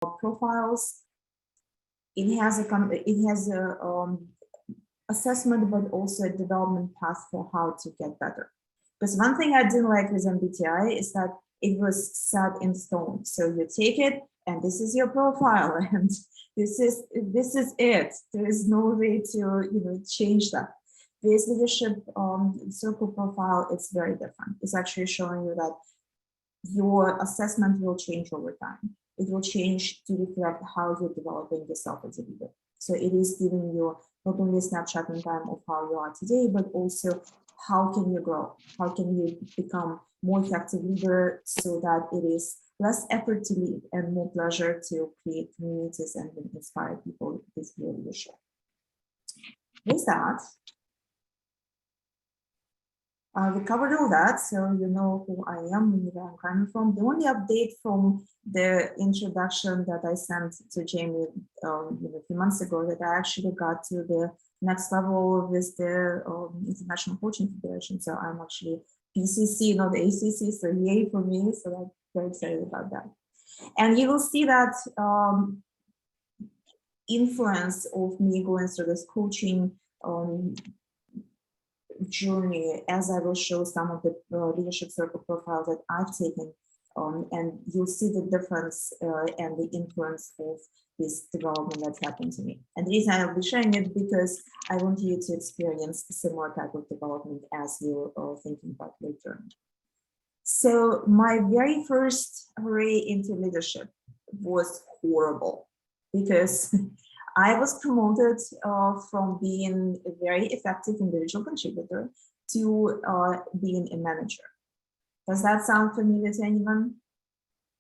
profiles. It has a assessment, but also a development path for how to get better. Because one thing I didn't like with MBTI is that it was set in stone. So you take it, and this is your profile, and this is it. There is no way to change that. This leadership circle profile, it's very different. It's actually showing you that your assessment will change over time. It will change to reflect how you're developing yourself as a leader. So it is giving you not only a snapshot in time of how you are today, but also how can you grow? How can you become more effective leader so that it is less effort to lead and more pleasure to create communities and inspire people with your leadership. With that, we covered all that, so you know who I am and where I'm coming from. The only update from the introduction that I sent to Jamie a few months ago, that I actually got to the next level with the International Coaching Federation. So I'm actually PCC, not ACC, so yay for me. So I'm very excited about that. And you will see that influence of me going through this coaching journey, as I will show some of the leadership circle profiles that I've taken, and you'll see the difference and the influence of this development that's happened to me. And the reason I'll be sharing it because I want you to experience a similar type of development as you're thinking about your journey. So my very first foray into leadership was horrible because I was promoted from being a very effective individual contributor to being a manager. Does that sound familiar to anyone?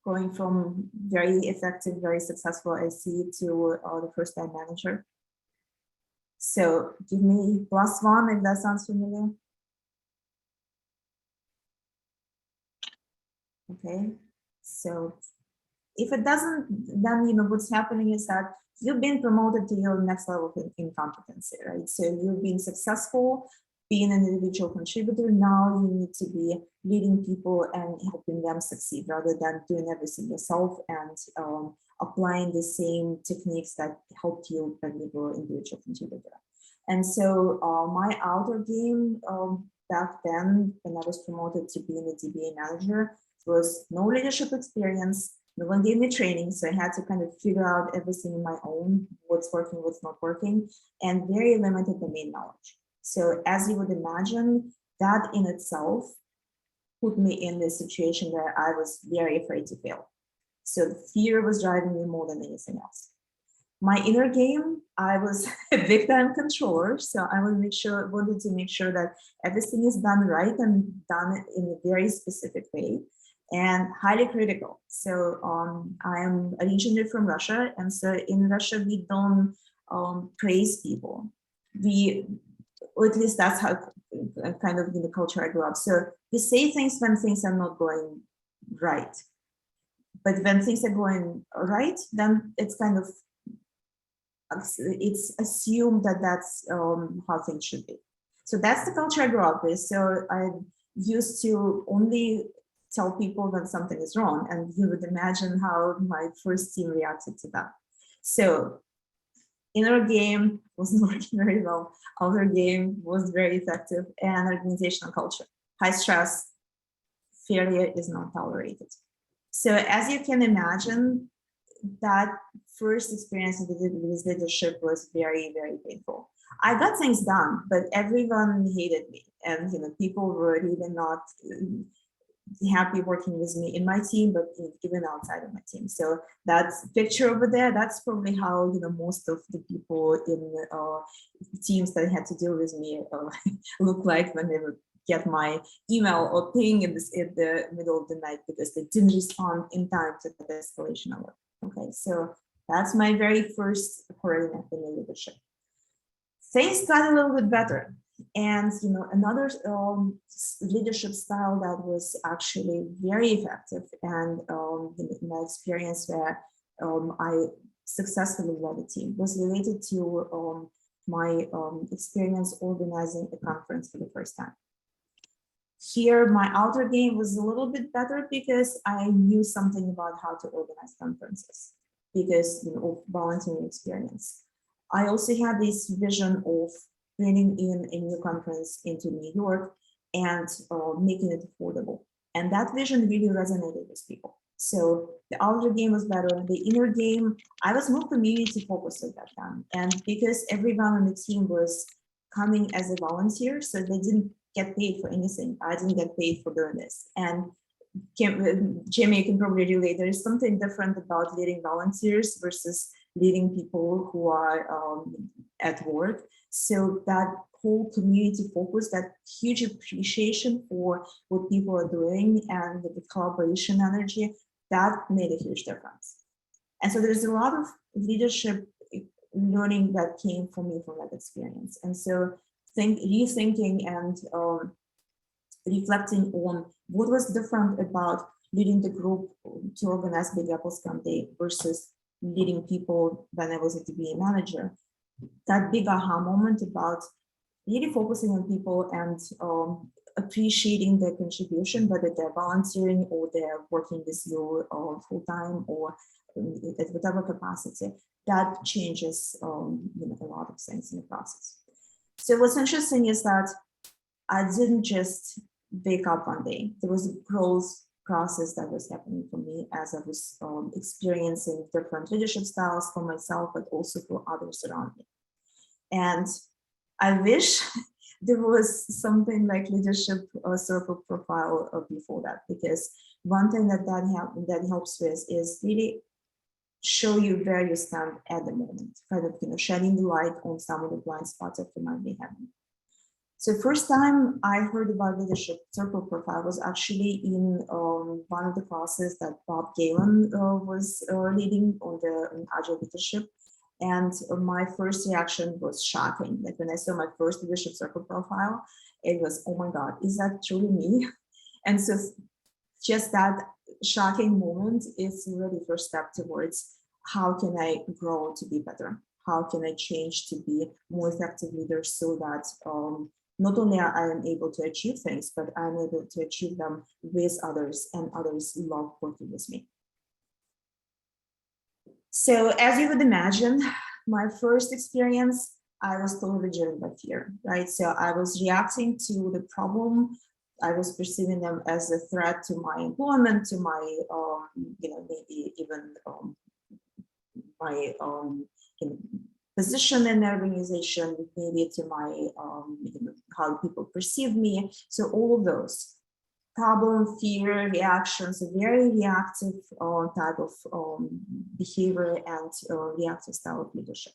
Going from very effective, very successful IC to the first-time manager. So give me +1 if that sounds familiar. Okay, so if it doesn't, then what's happening is that you've been promoted to your next level in competency, right? So you've been successful being an individual contributor. Now you need to be leading people and helping them succeed rather than doing everything yourself and applying the same techniques that helped you when you were an individual contributor. And so my outer game back then, when I was promoted to being a DBA manager, was no leadership experience. No one gave me training, so I had to kind of figure out everything on my own, what's working, what's not working, and very limited domain knowledge. So as you would imagine, that in itself put me in this situation where I was very afraid to fail. So fear was driving me more than anything else. My inner game, I was a big time controller, so I wanted to make sure that everything is done right and done in a very specific way. And highly critical. So I am originally from Russia, and so in Russia we don't praise people. Or at least that's how kind of in the culture I grew up. So we say things when things are not going right, but when things are going right, then it's kind of it's assumed that that's how things should be. So that's the culture I grew up with. So I used to only tell people when something is wrong, and you would imagine how my first team reacted to that. So inner game wasn't working very well, outer game was very effective, and organizational culture, high stress, failure is not tolerated. So as you can imagine, that first experience with leadership was very, very painful. I got things done, but everyone hated me, and people were really not happy working with me in my team, but even outside of my team. So that picture over there, that's probably how most of the people in teams that had to deal with me look like when they would get my email or ping in the middle of the night because they didn't respond in time to the escalation alert. Okay, so that's my very first foray in leadership. Things got a little bit better. And another leadership style that was actually very effective, and in my experience where I successfully led a team, was related to my experience organizing a conference for the first time. Here, my outer game was a little bit better because I knew something about how to organize conferences. because of volunteering experience. I also had this vision of bringing in a new conference into New York and making it affordable. And that vision really resonated with people. So the outer game was better. The inner game, I was more community focused at that time. And because everyone on the team was coming as a volunteer, so they didn't get paid for anything. I didn't get paid for doing this. And Jamie, you can probably relate. There is something different about leading volunteers versus leading people who are at work. So that whole community focus, that huge appreciation for what people are doing and the collaboration energy, that made a huge difference. And so there's a lot of leadership learning that came for me from that experience. And so rethinking and reflecting on what was different about leading the group to organize Big Apple Scrum Day versus leading people when I was a DBA manager. That big aha moment about really focusing on people and appreciating their contribution, whether they're volunteering or they're working with you full time or at whatever capacity, that changes a lot of things in the process. So what's interesting is that I didn't just wake up one day. There was a growth process that was happening for me as I was experiencing different leadership styles for myself, but also for others around me. And I wish there was something like leadership circle profile before that, because one thing that helps with is really show you where you stand at the moment, kind of shedding the light on some of the blind spots that you might be having. So first time I heard about leadership circle profile was actually in one of the classes that Bob Galen was leading on the Agile leadership. And my first reaction was shocking. Like when I saw my first leadership circle profile, it was, oh my God, is that truly me? And so just that shocking moment is really the first step towards how can I grow to be better? How can I change to be more effective leader so that not only I am able to achieve things, but I'm able to achieve them with others and others love working with me. So as you would imagine, my first experience, I was totally driven by fear, right? So I was reacting to the problem. I was perceiving them as a threat to my employment, to my, maybe even my position in the organization, maybe to my, how people perceive me. So all of those problem, fear, reactions, a very reactive type of behavior and reactive style of leadership.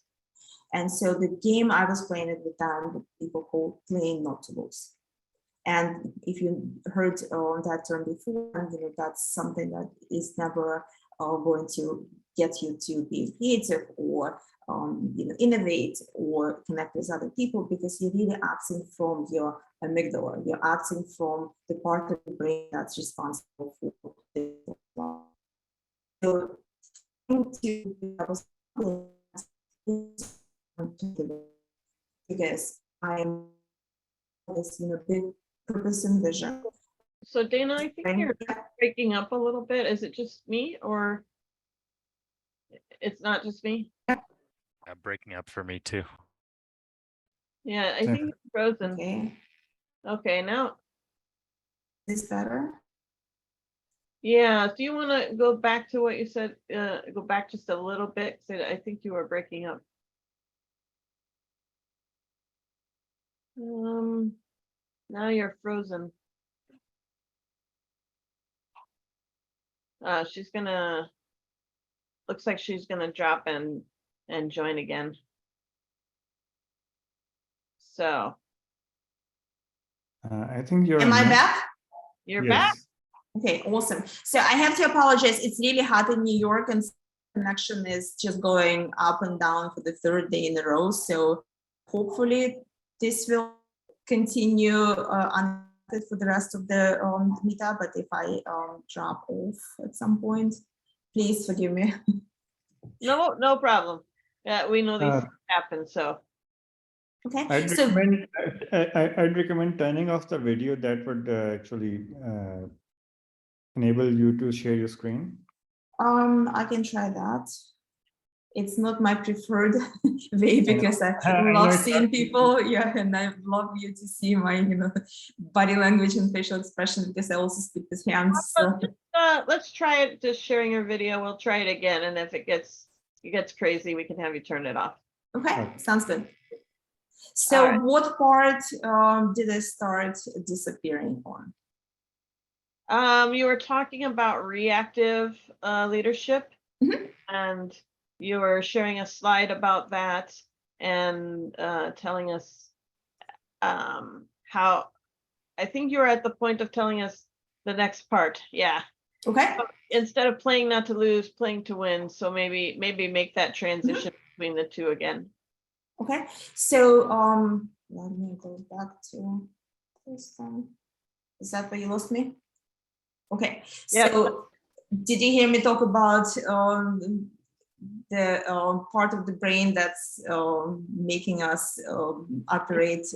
And so the game I was playing at the time, that people call playing not to lose. And if you heard that term before, that's something that is never going to get you to be creative or innovate or connect with other people, because you're really acting from your amygdala. You're acting from the part of the brain that's responsible for this. So, because I'm this big purpose and vision. So Dana, I think you're breaking up a little bit. Is it just me, or it's not just me? Breaking up for me too. Yeah, I think it's frozen. Okay. Okay, now. Is this better? Yeah, do you want to go back to what you said? Go back just a little bit. I think you were breaking up. Now you're frozen. She's gonna, looks like she's gonna drop and join again. So. I think you're. Am I back? You're back? Okay, awesome. So I have to apologize. It's really hot in New York and connection is just going up and down for the third day in a row. So hopefully this will continue unaffected for the rest of the meetup. But if I drop off at some point, please forgive me. No problem. Yeah, we know these things happen, so. Okay. I'd recommend turning off the video. That would actually enable you to share your screen. I can try that. It's not my preferred way because I I know love it's seeing not- people. Yeah, and I love you to see my, body language and facial expression because I also speak with hands. So. Let's try it, just sharing your video. We'll try it again. And if it gets crazy, we can have you turn it off. Okay, sounds good. So right. what part did I start disappearing on? You were talking about reactive leadership, Mhm. and you were sharing a slide about that and telling us how, I think you were at the point of telling us the next part. Yeah. Okay. Instead of playing not to lose, playing to win. So maybe make that transition between the two again. Okay. So let me go back to this one. Is that where you lost me? Okay. Yeah. So did you hear me talk about the part of the brain that's making us operate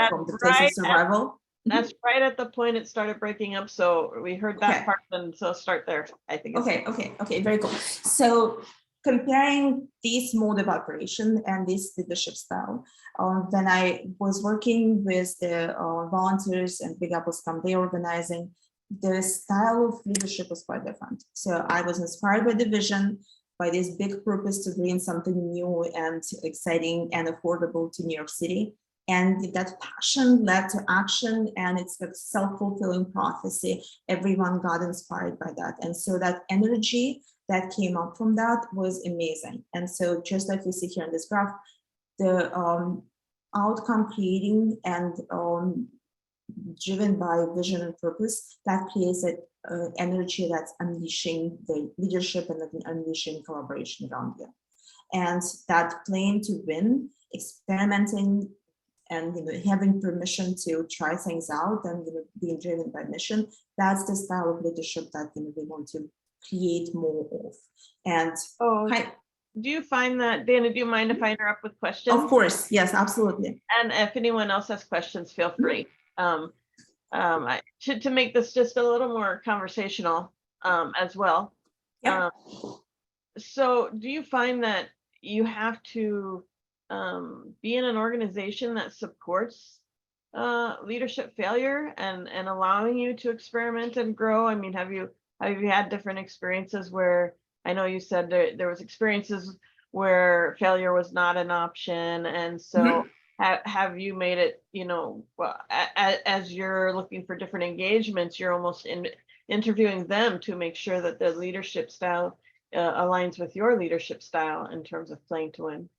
from the place of survival? That's right at the point it started breaking up. So we heard that Okay. part, and so start there. I think. Okay, very cool. So comparing this mode of operation and this leadership style, when I was working with the volunteers and Big Apple Scrum Day organizing, the style of leadership was quite different. So I was inspired by the vision, by this big purpose to bring something new and exciting and affordable to New York City. And that passion led to action, and it's a self-fulfilling prophecy. Everyone got inspired by that. And so that energy that came up from that was amazing. And so just like we see here in this graph, the outcome creating and driven by vision and purpose, that creates an energy that's unleashing the leadership and unleashing collaboration around you. And that playing to win, experimenting, and having permission to try things out and being driven by mission, that's the style of leadership that we want to create more of. And do you find that, Dana, do you mind if I interrupt with questions? Of course, yes, absolutely. And if anyone else has questions, feel free. To make this just a little more conversational as well. Yeah. So do you find that you have to be in an organization that supports leadership failure and allowing you to experiment and grow? I mean, have you had different experiences where, I know you said there was experiences where failure was not an option, and so have you made it, well, as you're looking for different engagements, you're almost interviewing them to make sure that the leadership style aligns with your leadership style in terms of playing to win?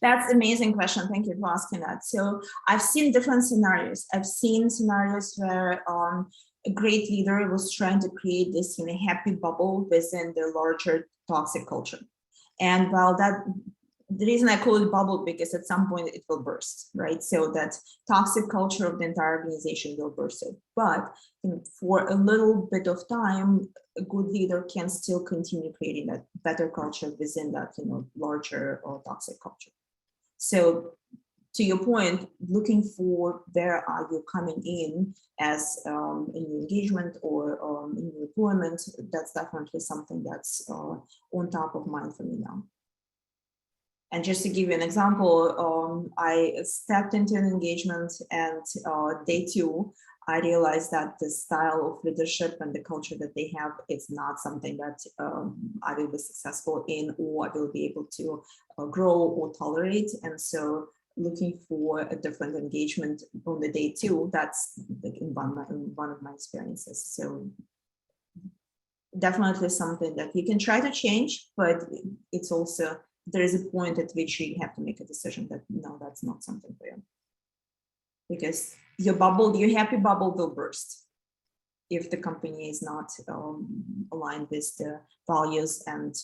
That's an amazing question. Thank you for asking that. So I've seen different scenarios. I've seen scenarios where a great leader was trying to create this happy bubble within the larger toxic culture. And while the reason I call it bubble, because at some point it will burst, right? So that toxic culture of the entire organization will burst it. But for a little bit of time, a good leader can still continue creating that better culture within that larger or toxic culture. So to your point, looking for where are you coming in as a new engagement or a new employment, that's definitely something that's on top of mind for me now. And just to give you an example, I stepped into an engagement, and day 2, I realized that the style of leadership and the culture that they have, it's not something that I will be successful in, or I will be able to grow or tolerate. And so looking for a different engagement on the day 2, that's like in one of my experiences. So definitely something that you can try to change, but it's also, there is a point at which you have to make a decision that no, that's not something for you. Because your happy bubble will burst if the company is not aligned with the values and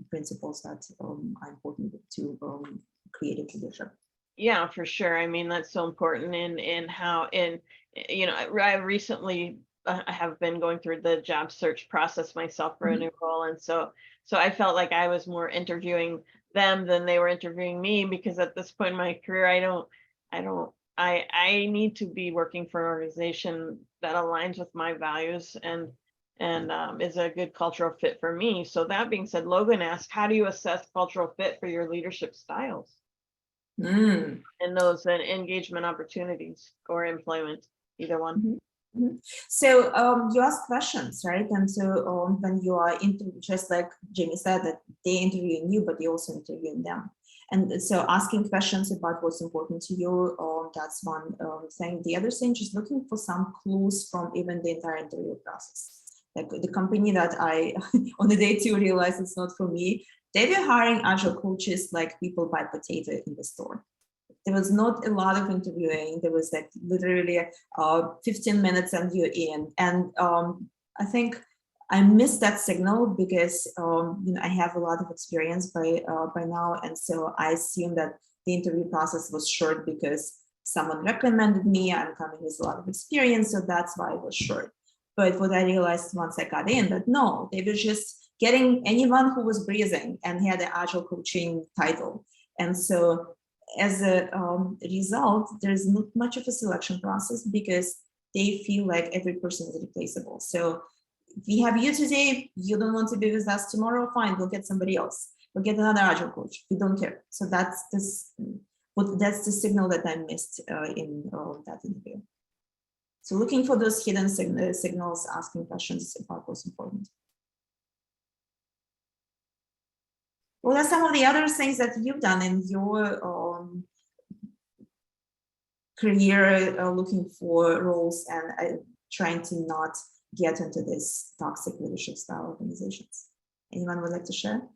principles that are important to creative leadership. Yeah, for sure. I mean, that's so important in how, I recently I have been going through the job search process myself for a new role. And so I felt like I was more interviewing them than they were interviewing me, because at this point in my career, I need to be working for an organization that aligns with my values. And is a good cultural fit for me. So that being said, Logan asked, how do you assess cultural fit for your leadership styles Mm. and those engagement opportunities or employment, either one? So you ask questions, right? And so when you are just like Jamie said, that they interviewing you, but they also interviewing them. And so asking questions about what's important to you, that's one thing. The other thing, just looking for some clues from even the entire interview process. Like the company that I, on the day 2, realized it's not for me, they were hiring Agile coaches like people buy potato in the store. There was not a lot of interviewing. There was like literally 15 minutes and you're in. And I think I missed that signal because I have a lot of experience by now, and so I assume that the interview process was short because someone recommended me. I'm coming with a lot of experience, so that's why it was short. But what I realized once I got in, that no, they were just getting anyone who was breathing and had an Agile coaching title, and so as a result, there's not much of a selection process because they feel like every person is replaceable. So we have you today, you don't want to be with us tomorrow, fine, we'll get somebody else. We'll get another Agile coach, we don't care. So that's the signal that I missed in that interview. So looking for those hidden signals, asking questions about what's important. What are some of the other things that you've done in your career looking for roles and trying to not get into this toxic leadership style organizations? Anyone would like to share?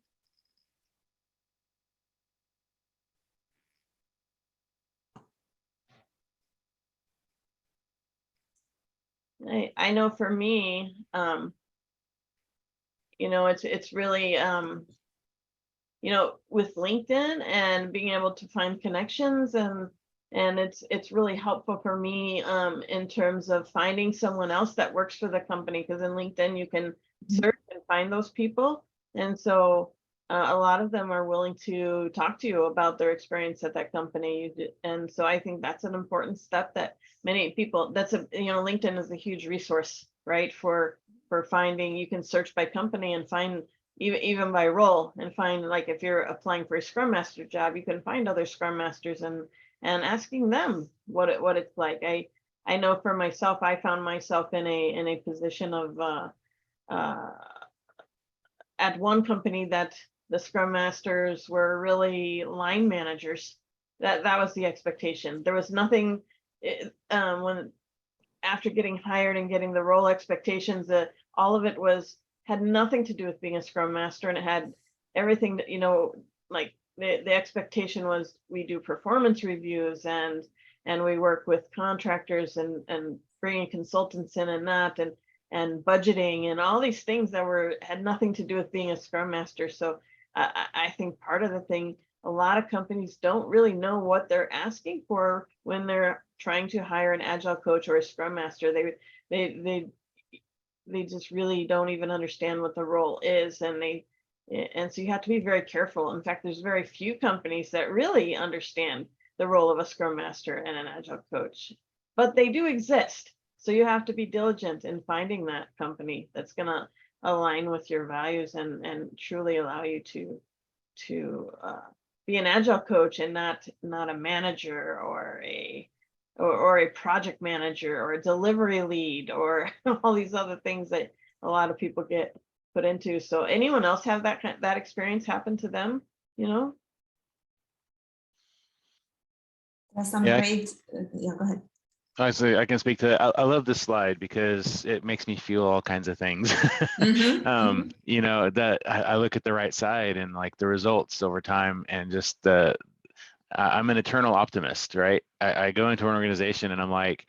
I know for me, it's really, with LinkedIn and being able to find connections, and it's really helpful for me in terms of finding someone else that works for the company, because in LinkedIn you can search and find those people, and so a lot of them are willing to talk to you about their experience at that company. And so I think that's an important step that many people, LinkedIn is a huge resource, right, for finding. You can search by company and find even by role, and find, like, if you're applying for a Scrum Master job, you can find other Scrum Masters and asking them what it's like. I know for myself, I found myself in a position of at one company that the Scrum Masters were really line managers. That was the expectation. There was nothing when after getting hired and getting the role expectations, that all of it had nothing to do with being a Scrum Master, and it had everything that, like the expectation was we do performance reviews and we work with contractors and bringing consultants in and budgeting and all these things that had nothing to do with being a Scrum Master. So I think part of the thing, a lot of companies don't really know what they're asking for when they're trying to hire an Agile coach or a Scrum Master. They just really don't even understand what the role is, and so you have to be very careful. In fact, there's very few companies that really understand the role of a Scrum Master and an Agile coach, but they do exist. So you have to be diligent in finding that company that's going to align with your values and truly allow you to be an Agile coach and not a manager or a project manager or a delivery lead or all these other things that a lot of people get put into. So anyone else have that experience happen to them? There's some Yeah, great, yeah, go ahead. Honestly, I can speak to that. I love this slide because it makes me feel all kinds of things. That I look at the right side and like the results over time, and just I'm an eternal optimist, right? I go into an organization and I'm like,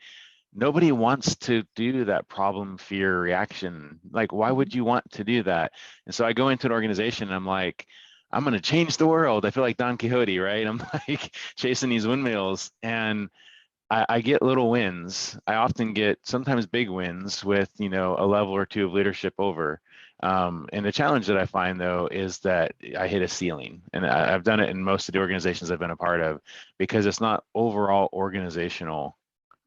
nobody wants to do that problem, fear, reaction. Like, why would you want to do that? And so I go into an organization and I'm like, I'm going to change the world. I feel like Don Quixote, right? I'm like chasing these windmills, and I get little wins. I often get sometimes big wins with, a level or two of leadership over. And the challenge that I find, though, is that I hit a ceiling. And I've done it in most of the organizations I've been a part of, because it's not overall organizational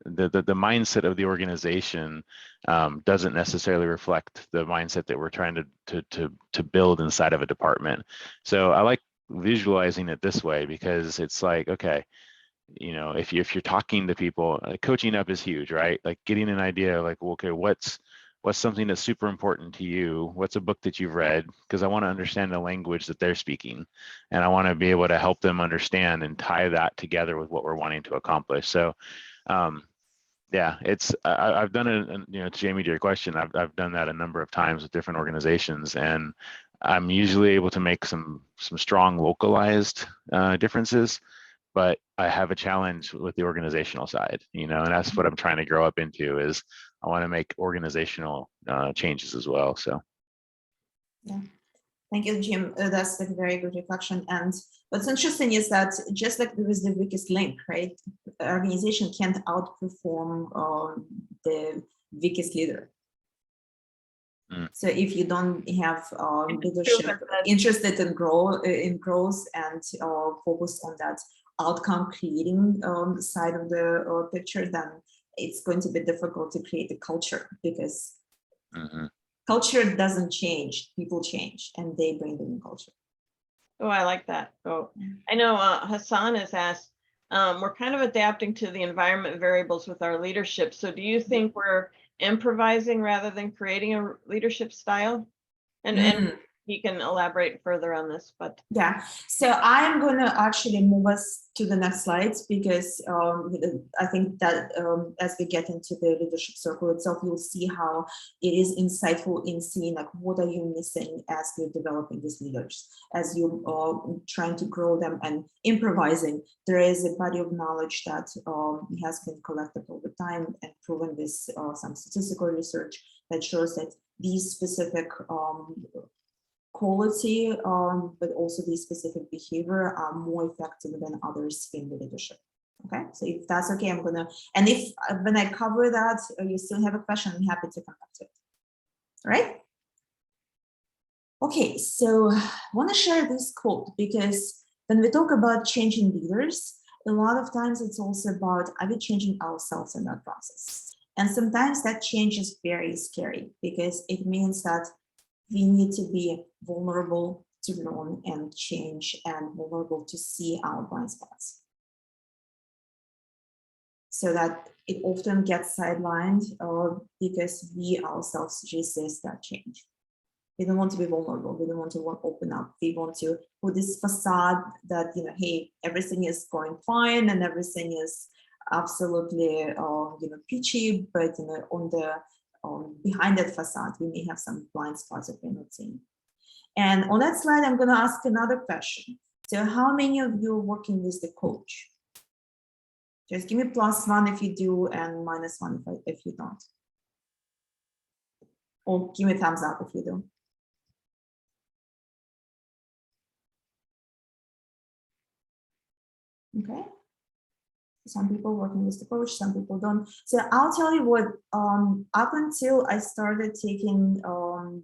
the mindset of the organization doesn't necessarily reflect the mindset that we're trying to build inside of a department. So I like visualizing it this way, because it's like, okay, you know, if you're talking to people, coaching up is huge, right? Like getting an idea, like, well, okay, what's something that's super important to you? What's a book that you've read? Because I want to understand the language that they're speaking, and I want to be able to help them understand and tie that together with what we're wanting to accomplish. So, yeah, I've done it, and, you know, Jamie, to your question, I've done that a number of times with different organizations, and I'm usually able to make some strong localized differences, but I have a challenge with the organizational side, you know, and that's what I'm trying to grow up into, is I want to make organizational changes as well. So. Yeah. Thank you, Jim. That's a very good reflection. And what's interesting is that just like there is the weakest link, right? Organization can't outperform the weakest leader. So if you don't have leadership interested in growth and focus on that outcome creating side of the picture, then it's going to be difficult to create a culture, because culture doesn't change, people change, and they bring the new culture. Oh, I like that. Oh, I know Hassan has asked, we're kind of adapting to the environment variables with our leadership. So do you think we're improvising rather than creating a leadership style? And he can elaborate further on this, but. Yeah, so I'm going to actually move us to the next slides, because I think that as we get into the leadership circle itself, you'll see how it is insightful in seeing like what are you missing as you're developing these leaders, as you're trying to grow them and improvising. There is a body of knowledge that has been collected over time and proven with some statistical research that shows that these specific quality, but also the specific behavior are more effective than others in the leadership. Okay, so if that's okay, I'm gonna, and if when I cover that, you still have a question, I'm happy to come back to it. All right. Okay, so I want to share this quote, because when we talk about changing leaders, a lot of times it's also about, are we changing ourselves in that process? And sometimes that change is very scary, because it means that we need to be vulnerable to learn and change, and vulnerable to see our blind spots. So that it often gets sidelined because we ourselves resist that change. We don't want to be vulnerable. We don't want to open up. We want to put this facade that, you know, hey, everything is going fine and everything is absolutely, you know, peachy, but, you know, on the behind that facade, we may have some blind spots that we're not seeing. And on that slide, I'm going to ask another question. So how many of you are working with the coach? Just give me +1 if you do, and -1 if you don't. Or give me a thumbs up if you do. Okay. Some people working with the coach, some people don't. So I'll tell you what, up until I started taking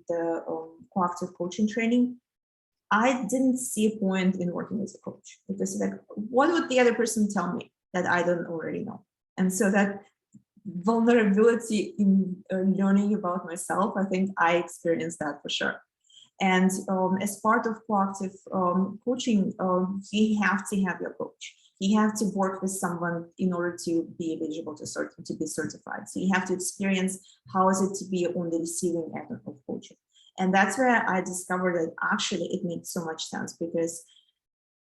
the coactive coaching training, I didn't see a point in working with a coach, because like, what would the other person tell me that I don't already know? And so that vulnerability in learning about myself, I think I experienced that for sure. And as part of coactive coaching, you have to have your coach. You have to work with someone in order to be eligible to be certified. So you have to experience how is it to be on the receiving end of coaching. And that's where I discovered that actually it makes so much sense, because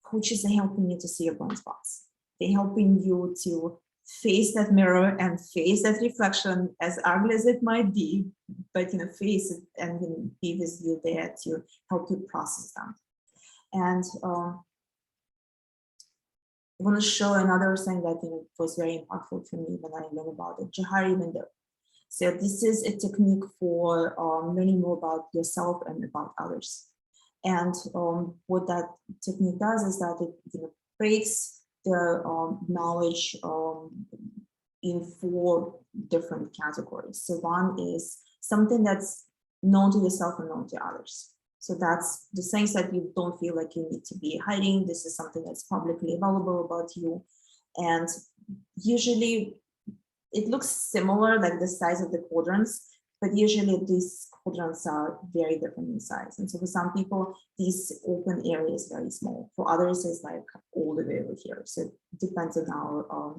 coaches are helping you to see your blind spots. They're helping you to face that mirror and face that reflection, as ugly as it might be, but, you know, face it and, you know, be with you there to help you process them. And I want to show another thing that, you know, was very impactful for me when I learned about it, Johari window. So this is a technique for learning more about yourself and about others. And what that technique does is that it, you know, breaks the knowledge in 4 different categories. So one is something that's known to yourself and known to others. So that's the things that you don't feel like you need to be hiding. This is something that's publicly available about you. And usually it looks similar, like the size of the quadrants, but usually these quadrants are very different in size. And so for some people, this open area is very small. For others, it's like all the way over here. So it depends on our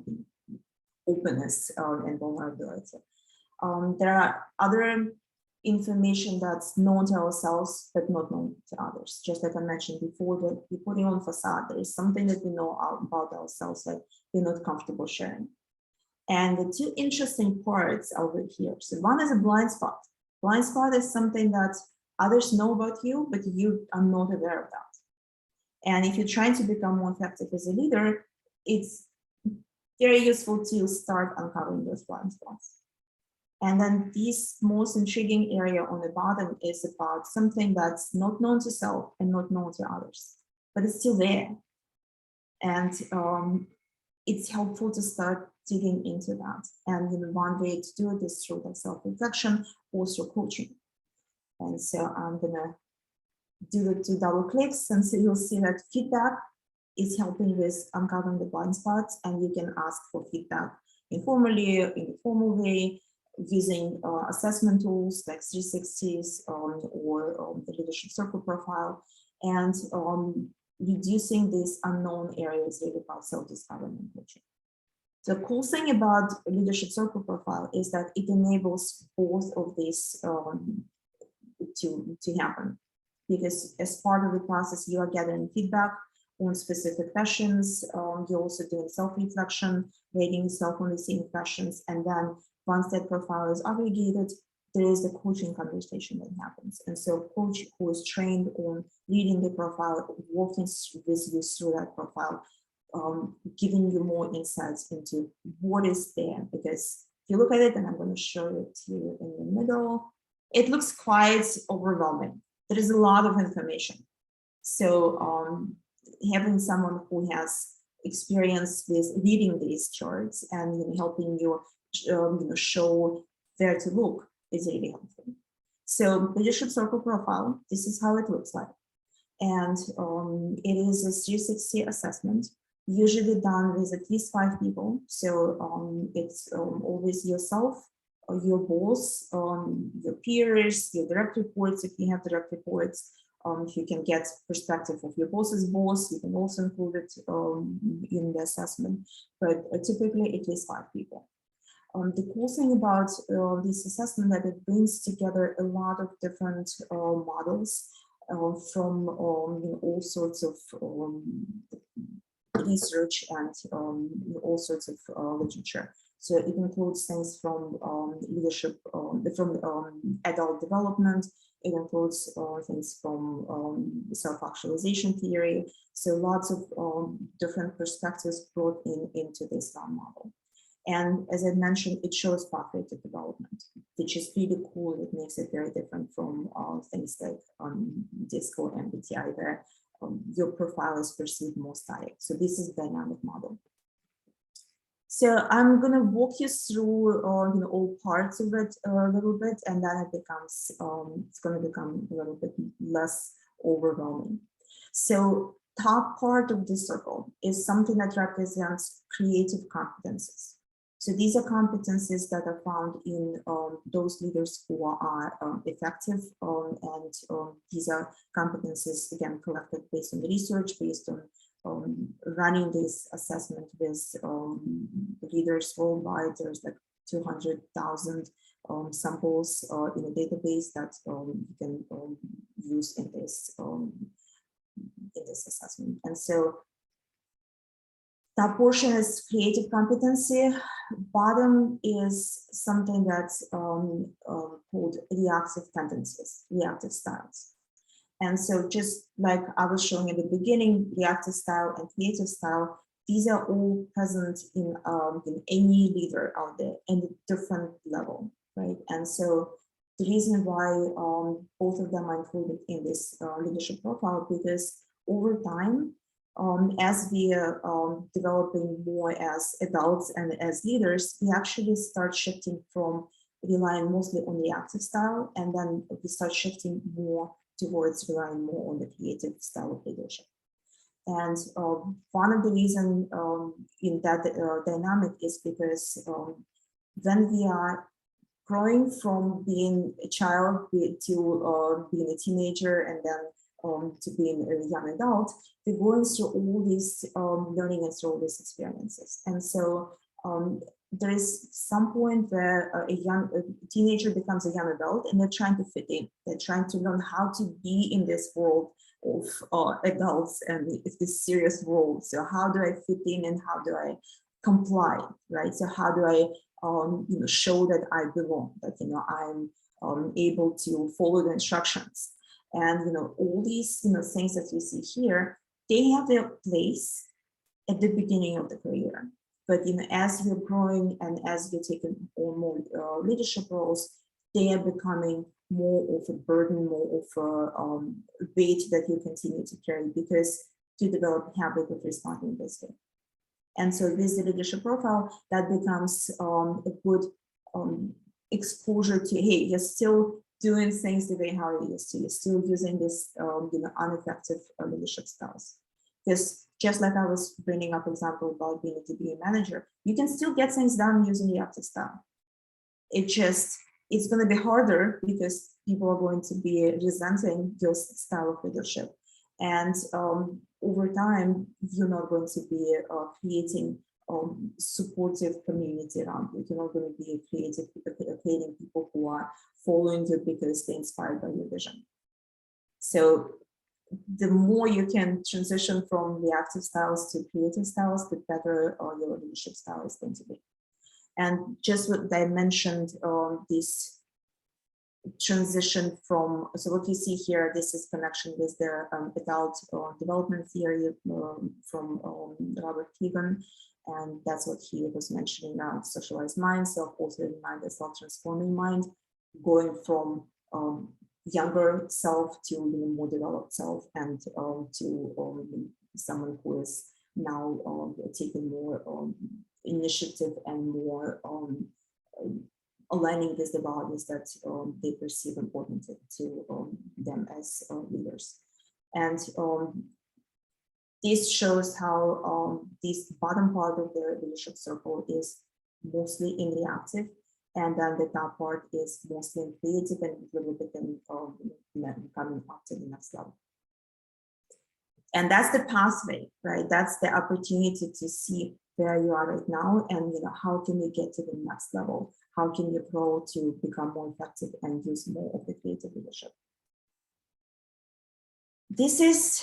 openness and vulnerability. There are other information that's known to ourselves, but not known to others. Just like I mentioned before, that we put it on facade. There is something that we know about ourselves that we're not comfortable sharing. And the two interesting parts over here. So one is a blind spot. Blind spot is something that others know about you, but you are not aware of that. And if you're trying to become more effective as a leader, it's very useful to start uncovering those blind spots. And then this most intriguing area on the bottom is about something that's not known to self and not known to others, but it's still there. And it's helpful to start digging into that. And one way to do it is through the self-reflection or through coaching. And so I'm gonna do the 2 double clicks, and so you'll see that feedback is helping with uncovering the blind spots, and you can ask for feedback informally, in a formal way, using assessment tools like 360s or the leadership circle profile, and reducing these unknown areas really about self-discovery and coaching. The cool thing about leadership circle profile is that it enables both of these to happen, because as part of the process, you are gathering feedback on specific questions. You're also doing self-reflection, rating yourself on the same questions, and then once that profile is aggregated, there is the coaching conversation that happens. And so a coach who is trained on reading the profile, walking with you through that profile, giving you more insights into what is there. Because if you look at it, and I'm going to show it to you in the middle, it looks quite overwhelming. There is a lot of information. So having someone who has experience with reading these charts and helping you show where to look is really helpful. So leadership circle profile, this is how it looks like. And it is a 360 assessment, usually done with at least 5 people. So it's always yourself, your boss, your peers, your direct reports, if you have direct reports. If you can get perspective of your boss's boss, you can also include it in the assessment, but typically it is 5 people. The cool thing about this assessment that it brings together a lot of different models from all sorts of research and all sorts of literature. So it includes things from leadership, from adult development. It includes things from self-actualization theory. So lots of different perspectives brought into this model. And as I mentioned, it shows pathway to development, which is really cool. It makes it very different from things like DISC or MBTI, where your profile is perceived more static. So this is a dynamic model. So I'm going to walk you through all parts of it a little bit, and then it becomes it's going to become a little bit less overwhelming. So top part of the circle is something that represents creative competencies. So these are competencies that are found in those leaders who are effective, and these are competencies, again, collected based on the research, based on running this assessment with leaders worldwide. There's like 200,000 samples in a database that you can use in this assessment. And so that portion is creative competency. Bottom is something that's called reactive tendencies, reactive styles. And so just like I was showing at the beginning, reactive style and creative style, these are all present in any leader out there in a different level, right? And so the reason why both of them are included in this leadership profile, because over time, as we are developing more as adults and as leaders, we actually start shifting from relying mostly on the reactive style, and then we start shifting more towards relying more on the creative style of leadership. And one of the reasons in that dynamic is because when we are growing from being a child to being a teenager and then to being a young adult, we're going through all these learning and through all these experiences. And so there is some point where a teenager becomes a young adult and they're trying to fit in. They're trying to learn how to be in this world of adults and this serious world. So how do I fit in and how do I comply, right? So how do I show that I belong, that I'm able to follow the instructions, and all these things that you see here, they have their place at the beginning of the career. But as you're growing and as you're taking on more leadership roles, they are becoming more of a burden, more of a weight that you continue to carry because you develop a habit of responding this way. And so with the leadership profile, that becomes a good exposure to, hey, you're still doing things the way how you used to. You're still using this ineffective leadership styles. Because just like I was bringing up example about being a DBA manager, you can still get things done using the active style. It's going to be harder because people are going to be resenting your style of leadership. And over time, you're not going to be creating supportive community around you. You're not going to be creating people who are following you because they're inspired by your vision. So the more you can transition from reactive styles to creative styles, the better your leadership style is going to be. And just what I mentioned, this transition from, so what you see here, this is connection with the adult development theory from Robert Keegan, and that's what he was mentioning around socialized mind, self-altering mind, a self-transforming mind, going from younger self to more developed self, and to someone who is now taking more initiative and more aligning with the values that they perceive important to them as leaders. And this shows how this bottom part of the leadership circle is mostly in reactive, and then the top part is mostly in creative and a little bit in coming up to the next level. And that's the pathway, right? That's the opportunity to see where you are right now, and how can you get to the next level? How can you grow to become more effective and use more of the creative leadership? This is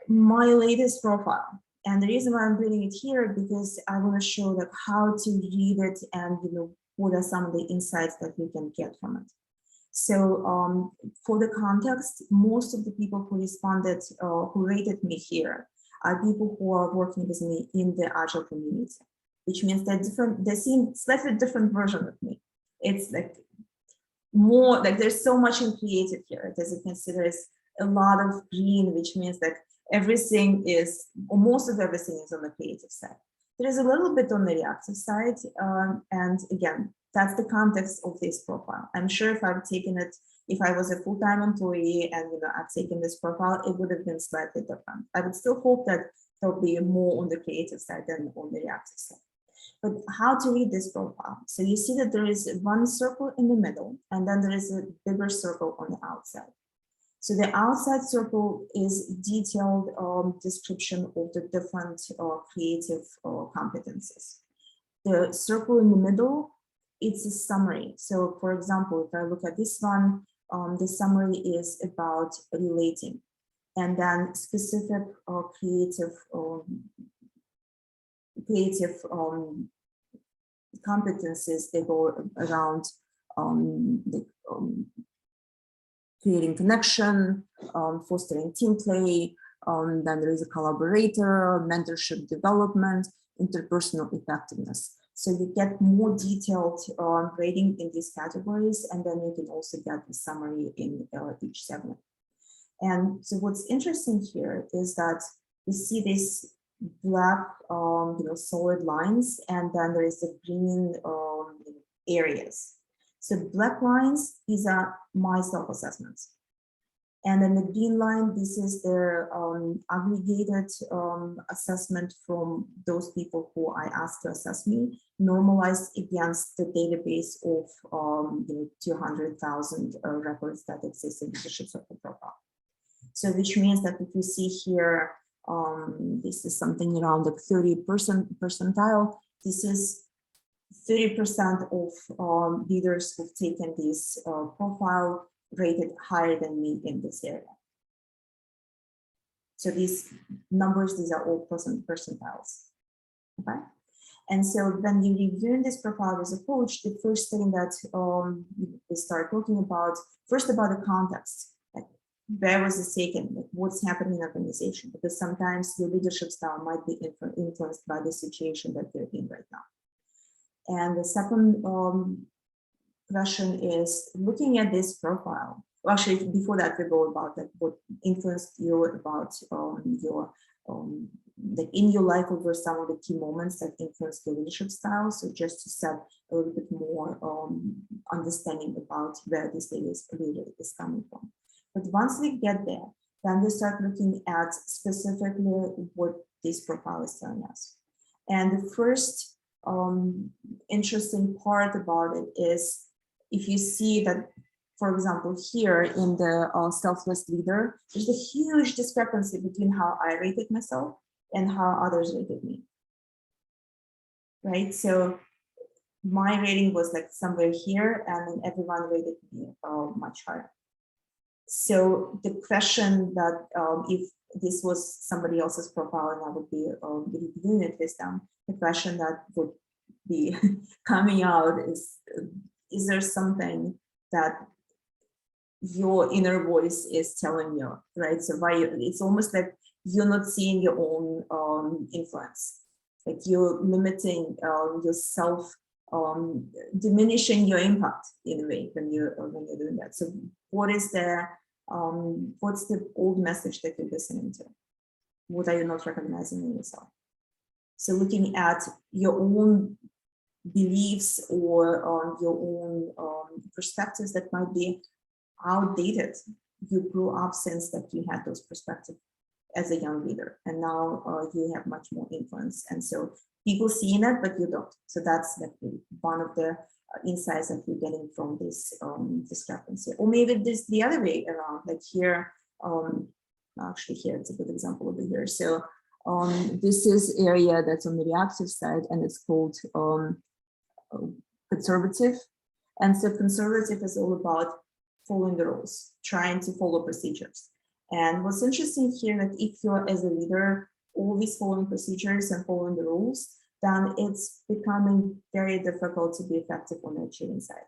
my latest profile, and the reason why I'm bringing it here because I want to show that how to read it and what are some of the insights that you can get from it. So for the context, most of the people who responded, who rated me here, are people who are working with me in the Agile community, which means they're seeing slightly different version of me. It's like more like there's so much in creative here. As you can see, there's a lot of green, which means that everything is, or most of everything is on the creative side. There is a little bit on the reactive side, and again, that's the context of this profile. I'm sure if I've taken it, if I was a full-time employee and I've taken this profile, it would have been slightly different. I would still hope that there'll be more on the creative side than on the reactive side. But how to read this profile? So you see that there is one circle in the middle, and then there is a bigger circle on the outside. So the outside circle is detailed description of the different creative competencies. The circle in the middle, it's a summary. So for example, if I look at this one, the summary is about relating, and then specific creative competencies, they go around creating connection, fostering team play, then there is a collaborator, mentorship development, interpersonal effectiveness. So you get more detailed rating in these categories, and then you can also get the summary in each segment. And so what's interesting here is that we see this black, solid lines, and then there is the green areas. So black lines, these are my self-assessments. And then the green line, this is their aggregated assessment from those people who I asked to assess me, normalized against the database of 200,000 records that exist in the leadership circle profile. So which means that if you see here, this is something around the 30% percentile. This is 30% of leaders who've taken this profile rated higher than me in this area. So these numbers, these are all percentiles, okay? And so when you review this profile as a coach, the first thing that we start talking about, first about the context, like where was this taken, like what's happening in the organization, because sometimes your leadership style might be influenced by the situation that you're in right now. And the second question is looking at this profile. Well, actually, before that, we go about like what influenced you about like in your life, over some of the key moments that influenced your leadership style. So just to set a little bit more understanding about where this leader is coming from. But once we get there, then we start looking at specifically what this profile is telling us. And the first interesting part about it is if you see that, for example, here in the selfless leader, there's a huge discrepancy between how I rated myself and how others rated me, right? So my rating was like somewhere here, and then everyone rated me much higher. So the question that if this was somebody else's profile and I would be reviewing it with them, the question that would be coming out is there something that your inner voice is telling you, right? So why it's almost like you're not seeing your own influence, like you're limiting yourself, diminishing your impact in a way when you're doing that. So what is the what's the old message that you're listening to? What are you not recognizing in yourself? So looking at your own beliefs or your own perspectives that might be outdated. You grew up since that you had those perspectives as a young leader, and now you have much more influence. And so people see that, but you don't. So that's like one of the insights that you're getting from this discrepancy. Or maybe this the other way around, like here, actually here, it's a good example over here. So this is area that's on the reactive side, and it's called conservative. And so conservative is all about following the rules, trying to follow procedures. And what's interesting here, that if you're as a leader always following procedures and following the rules, then it's becoming very difficult to be effective on the achieving side.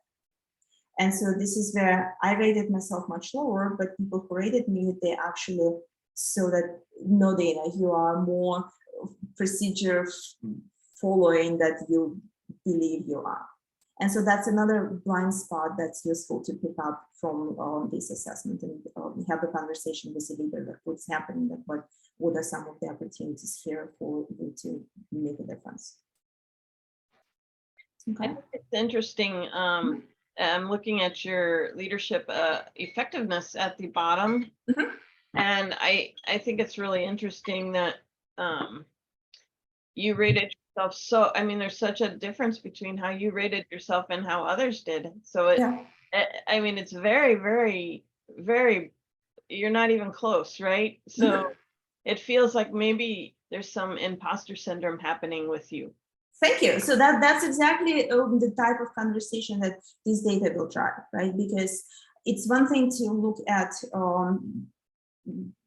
And so this is where I rated myself much lower, but people who rated me, they actually saw that, no, Dana, you are more procedure following that you believe you are. And so that's another blind spot that's useful to pick up from this assessment, and have a conversation with the leader that what's happening, that what are some of the opportunities here for you to make a difference. Okay. I think it's interesting. I'm looking at your leadership effectiveness at the bottom. Mm-hmm. And I think it's really interesting that you rated yourself. So, I mean, there's such a difference between how you rated yourself and how others did. So I mean, it's very, very, very, you're not even close, right? So Mm-hmm. It feels like maybe there's some imposter syndrome happening with you. Thank you. So that's exactly the type of conversation that this data will drive, right? Because it's one thing to look at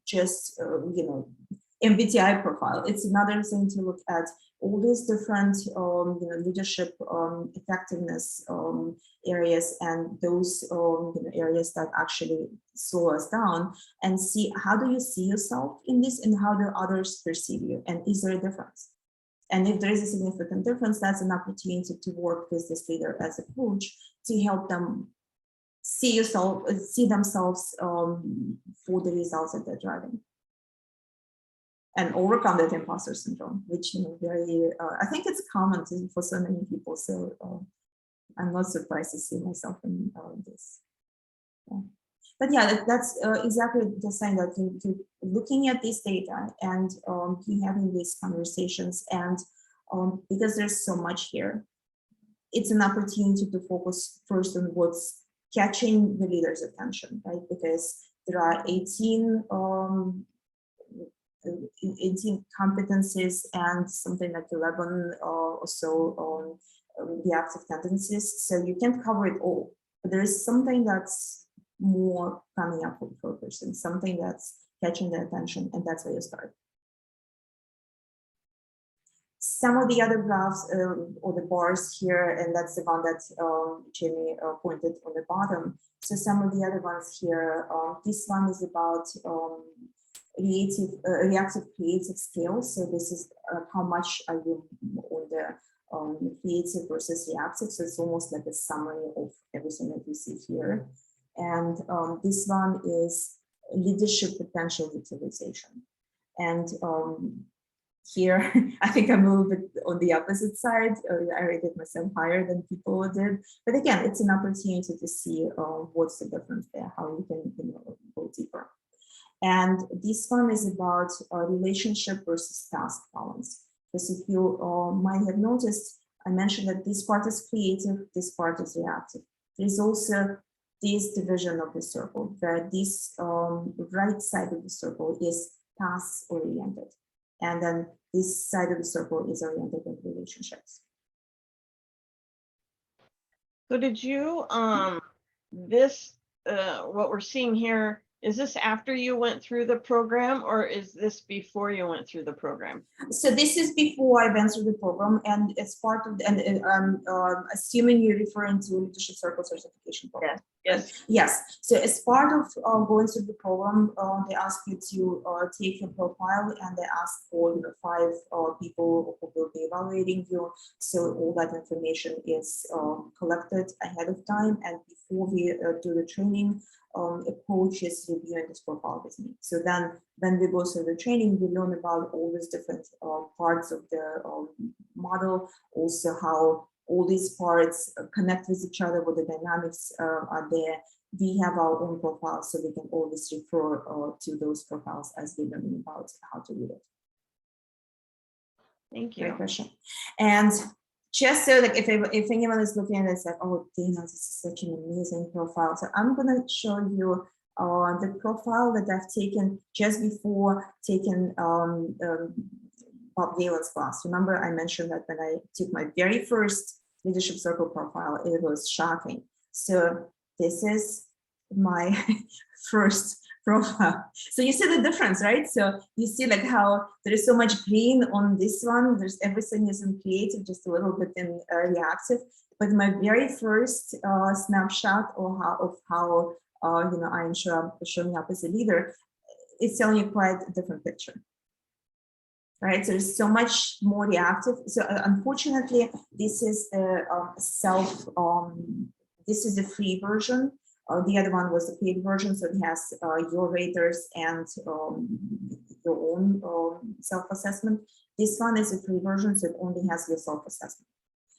just MBTI profile. It's another thing to look at all these different leadership effectiveness areas, and those areas that actually slow us down, and see how do you see yourself in this, and how do others perceive you, and is there a difference? And if there is a significant difference, that's an opportunity to work with this leader as a coach to help them see themselves for the results that they're driving, and overcome that imposter syndrome, which very I think it's common for so many people. So I'm not surprised to see myself in this. Yeah. But yeah, that's exactly the same, that you looking at this data and you having these conversations, and because there's so much here, it's an opportunity to focus first on what's catching the leader's attention, right? Because there are 18 competencies and something like 11 or so reactive tendencies. So you can't cover it all, but there is something that's more coming up for a person, something that's catching their attention, and that's where you start. Some of the other graphs or the bars here, and that's the one that Jamie pointed on the bottom. So some of the other ones here, this one is about reactive creative skills. So this is how much are you on the creative versus reactive. So it's almost like a summary of everything that you see here. And this one is leadership potential utilization. And here, I think I'm a little bit on the opposite side. I rated myself higher than people did. But again, it's an opportunity to see what's the difference there, how you can go deeper. And this one is about relationship versus task balance. Because if you might have noticed, I mentioned that this part is creative, this part is reactive. There's also this division of the circle, where this right side of the circle is task oriented. And then this side of the circle is oriented at relationships. So did you, what we're seeing here, is this after you went through the program, or is this before you went through the program? So this is before I went through the program, and it's part of the, and assuming you're referring to Leadership Circle certification program. Yes. Yes. So as part of going through the program, they ask you to take your profile, and they ask for 5 people who will be evaluating you. So all that information is collected ahead of time, and before we do the training, a coach is reviewing this profile with me. So then when we go through the training, we learn about all these different parts of the model, also how all these parts connect with each other, what the dynamics are there. We have our own profiles, so we can always refer to those profiles as we learn about how to read it. Thank you. Great question. And just so like if anyone is looking at it, it's like, oh, Dana, this is such an amazing profile. So I'm gonna show you the profile that I've taken just before taking Bob Galen's class. Remember, I mentioned that when I took my very first Leadership Circle profile, it was shocking. So this is my first profile. So you see the difference, right? So you see like how there is so much green on this one. There's everything is in creative, just a little bit in reactive. But my very first snapshot of how I am showing up as a leader, it's telling you quite a different picture. Right, so there's so much more reactive. So unfortunately, this is the this is the free version. The other one was the paid version, so it has your raters and your own self-assessment. This one is a free version, so it only has your self-assessment.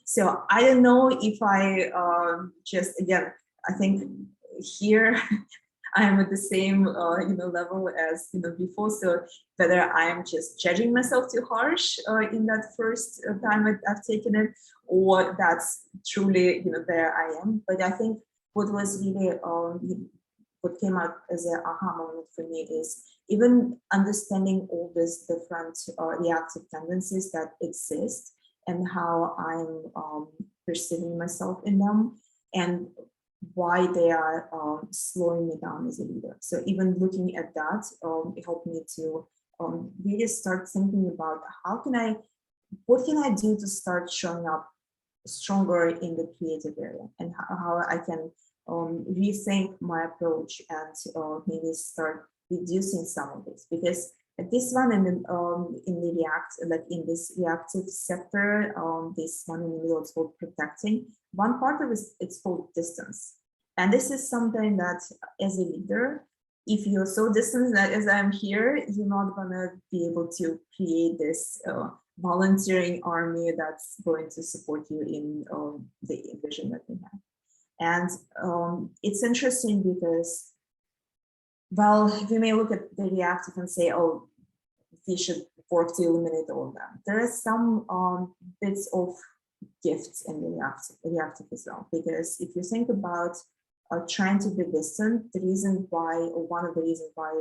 So I don't know if I just, again, I think here I'm at the same level as before. So whether I'm just judging myself too harsh in that first time I've taken it, or that's truly there I am. But I think what was really what came out as an aha moment for me is even understanding all these different reactive tendencies that exist and how I'm perceiving myself in them, and why they are slowing me down as a leader. So even looking at that, it helped me to really start thinking about what can I do to start showing up stronger in the creative area, and how I can rethink my approach and maybe start reducing some of this. Because at this one in this reactive sector, this one in the middle is called protecting. One part of it, it's called distance. And this is something that as a leader, if you're so distant that as I'm here, you're not gonna be able to create this volunteering army that's going to support you in the vision that we have. And it's interesting because Well, we may look at the reactive and say, oh, we should work to eliminate all of them. There are some bits of gifts in the reactive as well, because if you think about trying to be distant, the reason why, or one of the reasons why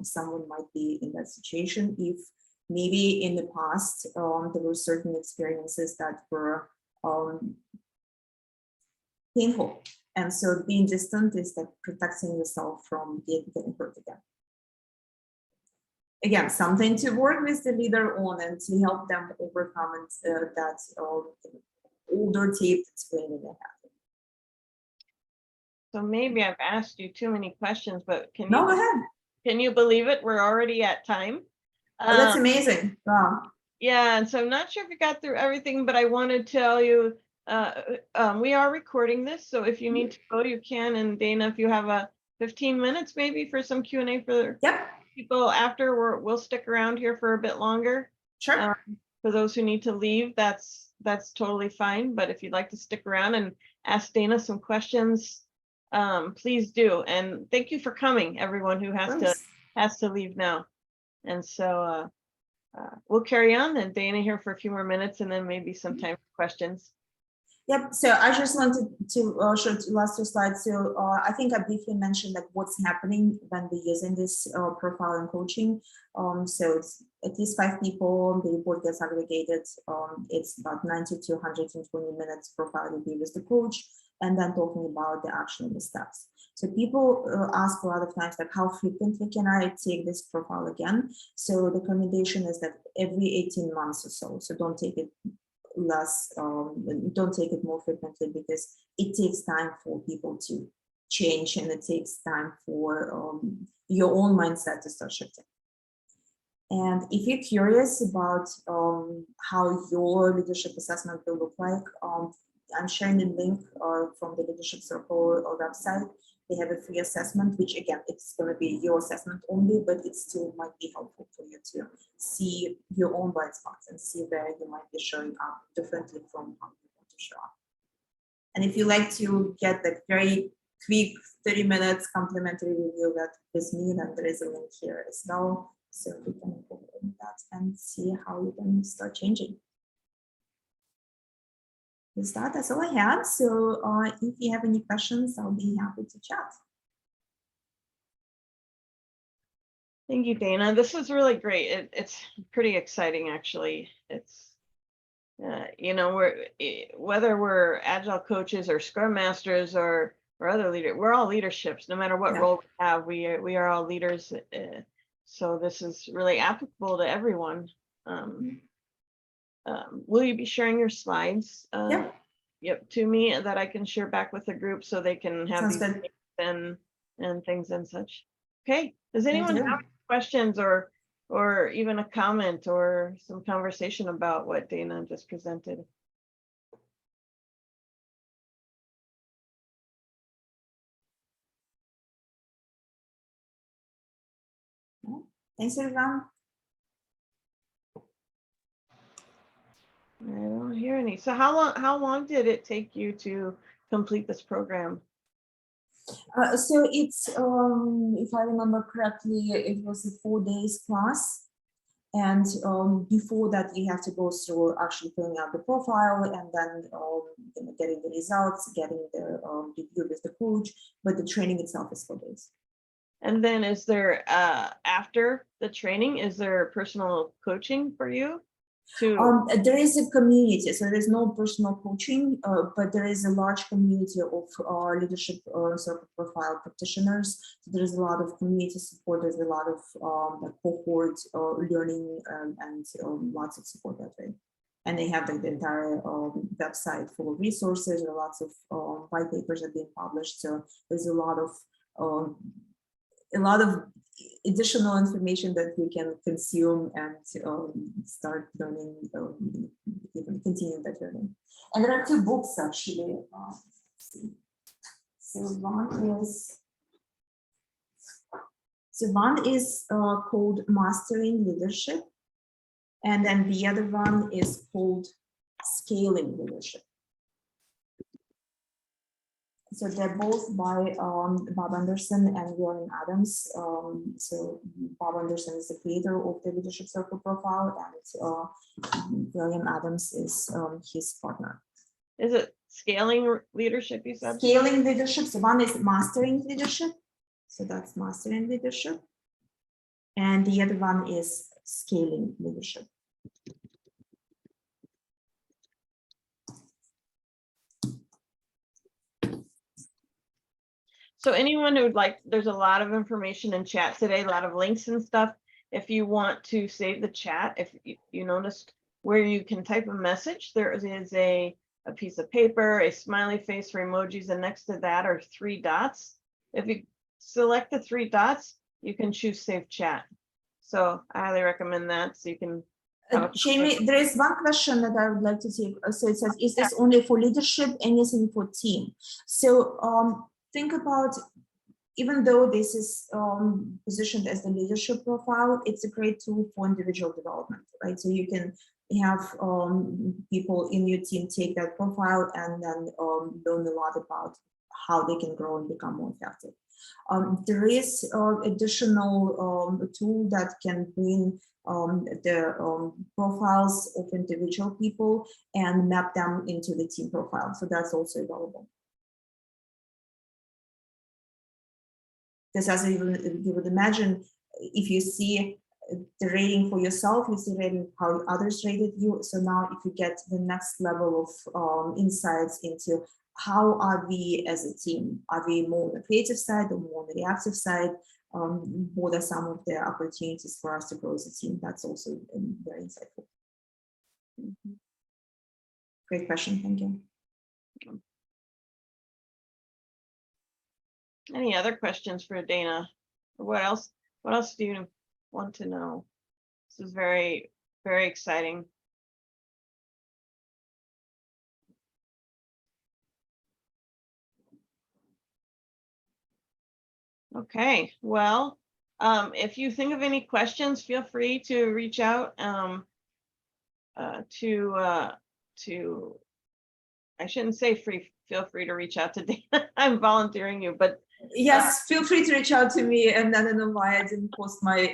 someone might be in that situation, if maybe in the past there were certain experiences that were painful, and so being distant is like protecting yourself from getting hurt again. Again, something to work with the leader on and to help them overcome that older tape that's playing in their head. So maybe I've asked you too many questions, but can No, you go ahead. Can you believe it? We're already at time. Oh, that's amazing. Wow. Yeah, and so I'm not sure if we got through everything, but I want to tell you, we are recording this, so if you need to go, you can. And Dana, if you have a 15 minutes maybe for some Q&A for Yep. people after, we'll stick around here for a bit longer. Sure. For those who need to leave, that's totally fine. But if you'd like to stick around and ask Dana some questions, please do. And thank you for coming, everyone who has to leave now. And so we'll carry on, and Dana here for a few more minutes, and then maybe some time for questions. Yep. So I just wanted to show the last two slides. So I think I briefly mentioned like what's happening when we're using this profile and coaching. So it's at least 5 people. The report gets aggregated. It's about 90 to 120 minutes profile review with the coach, and then talking about the actionable steps. So people ask a lot of times, like, how frequently can I take this profile again? So the recommendation is that every 18 months or so. So don't take it less, don't take it more frequently, because it takes time for people to change, and it takes time for your own mindset to start shifting. And if you're curious about how your leadership assessment will look like, I'm sharing the link from the Leadership Circle website. They have a free assessment, which again, it's going to be your assessment only, but it still might be helpful for you to see your own blind spots and see where you might be showing up differently from how you want to show up. And if you like to get the very quick 30 minutes complimentary review with me, then there is a link here as well. So we can go over that and see how you can start changing. With that, that's all I had. So if you have any questions, I'll be happy to chat. Thank you, Dana. This was really great. It's pretty exciting, actually. It's, you know, whether we're Agile coaches or Scrum masters or other leaders, we're all leaderships. No matter what role we have, we are all leaders. So this is really applicable to everyone. Will you be sharing your slides? Yep, to me, that I can share back with the group so they can have these and things and such. Okay. Does anyone have questions or even a comment or some conversation about what Dana just presented? Thanks, everyone. I don't hear any. So how long did it take you to complete this program? So it's, if I remember correctly, it was 4 days class. And before that, you have to go through actually filling out the profile and then getting the results, getting the review with the coach. But the training itself is 4 days. And then is there, after the training, is there personal coaching for you? There is a community, so there's no personal coaching, but there is a large community of leadership circle profile practitioners. So there's a lot of community support. There's a lot of cohort learning and lots of support that way. And they have like the entire website full of resources. There are lots of white papers that are being published. So there's a lot of additional information that you can consume and start learning, continue that learning. And there are 2 books actually. So one is called Mastering Leadership, and then the other one is called Scaling Leadership. So they're both by Bob Anderson and William Adams. So Bob Anderson is the creator of the Leadership Circle profile, and William Adams is his partner. Is it scaling leadership, you said? Scaling leadership. So one is mastering leadership. So that's mastering leadership. And the other one is scaling leadership. So anyone who would like, there's a lot of information in chat today, a lot of links and stuff. If you want to save the chat, if you noticed where you can type a message, there is a piece of paper, a smiley face for emojis, and next to that are 3 dots. If you select the 3 dots, you can choose save chat. So I highly recommend that, so you can Jamie, there is one question that I would like to take. So it says, is this only for leadership, anything for team? So think about, even though this is positioned as the leadership profile, it's a great tool for individual development, right? So you can have people in your team take that profile and then learn a lot about how they can grow and become more effective. There is additional tool that can bring the profiles of individual people and map them into the team profile. So that's also available. Because as you would imagine, if you see the rating for yourself, you see rating how others rated you. So now if you get the next level of insights into how are we as a team, are we more on the creative side or more on the reactive side? What are some of the opportunities for us to grow as a team? That's also very insightful. Mm-hmm. Great question, thank you. Any other questions for Dana? What else do you want to know? This is very, very exciting. Okay, well, if you think of any questions, feel free to reach out to, I shouldn't say feel free to reach out to Dana. I'm volunteering you, but yes, feel free to reach out to me. And I don't know why I didn't post my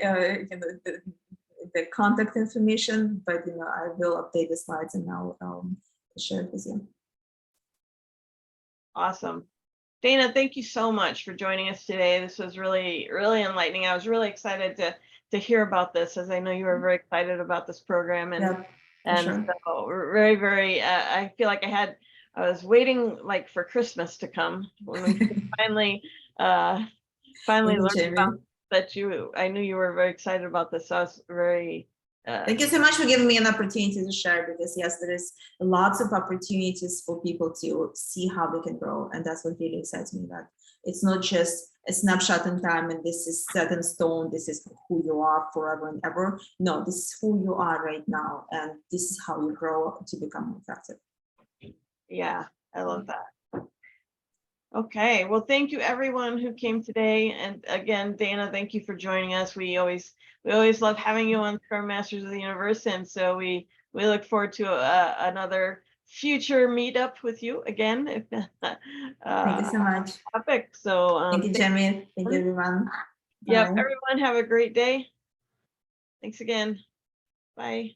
the contact information, but I will update the slides and I'll share it with you. Awesome. Dana, thank you so much for joining us today. This was really, really enlightening. I was really excited to hear about this, as I know you were very excited about this program. And, sure. So very, very, I feel like I was waiting like for Christmas to come when we finally learned about that I knew you were very excited about this. So I was very, thank you so much for giving me an opportunity to share, because yes, there is lots of opportunities for people to see how they can grow. And that's what really excites me, that it's not just a snapshot in time and this is set in stone, this is who you are forever and ever. No, this is who you are right now. And this is how you grow to become more effective. Yeah, I love that. Okay, well, thank you everyone who came today. And again, Dana, thank you for joining us. We always love having you on Scrum Masters of the Universe. And so we look forward to another future meetup with you again. Thank you so much. Topic. So thank you, Jamie. Thank you, everyone. Yep, everyone have a great day. Thanks again. Bye.